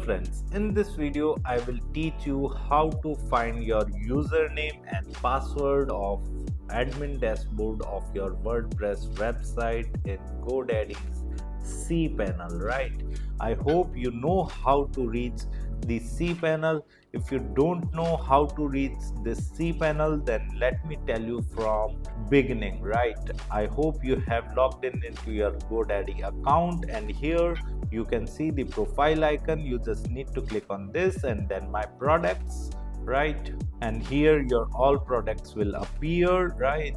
friends, in this video I will teach you how to find your username and password of admin dashboard of your WordPress website in Godaddy's cPanel, right? I hope you know how to reach the cPanel. If you don't know how to reach this cPanel, then let me tell you from beginning, right? I hope you have logged in into your Godaddy account, and here you can see the profile icon. You just need to click on this and then my products, right? And here your all products will appear, right?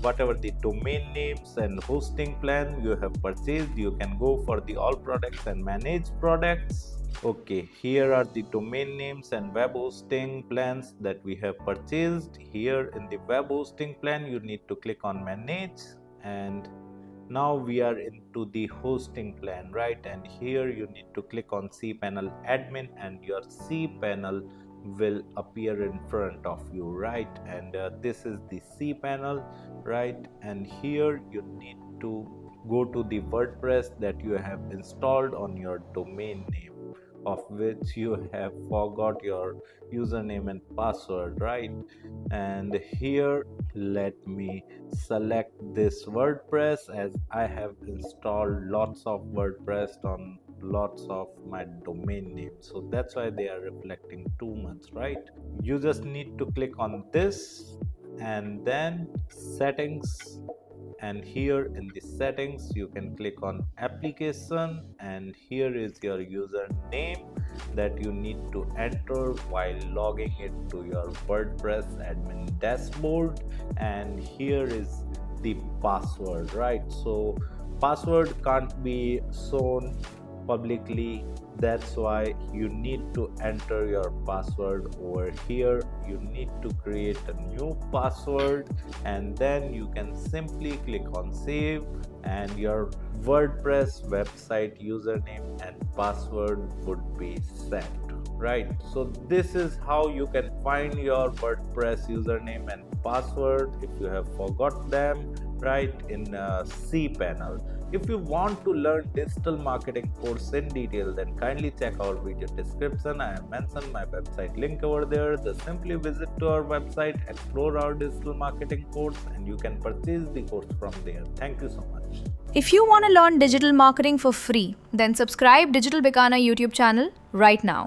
Whatever the domain names and hosting plan you have purchased, you can go for the all products and manage products. Okay, here are the domain names and web hosting plans that we have purchased. Here in the web hosting plan you need to click on manage, and now we are into the hosting plan, right? And here you need to click on cPanel admin and your cPanel will appear in front of you, right? And this is the cPanel, right? And here you need to go to the WordPress that you have installed on your domain name, of which you have forgot your username and password, right? And here let me select this WordPress, as I have installed lots of WordPress on lots of my domain names, so that's why they are reflecting too much, right? You just need to click on this and then settings, and here in the settings you can click on application, and here is your username that you need to enter while logging it to your WordPress admin dashboard, and here is the password, right? So password can't be shown publicly, that's why you need to enter your password over here. You need to create a new password and then you can simply click on save, and your WordPress website username and password would be set, right? So this is how you can find your WordPress username and password if you have forgot them, right, in cPanel. If you want to learn digital marketing course in detail, then kindly check our video description. I have mentioned my website link over there. Just simply visit to our website, explore our digital marketing course, and you can purchase the course from there. Thank you so much. If you want to learn digital marketing for free, then subscribe Digital Bikana YouTube channel right now.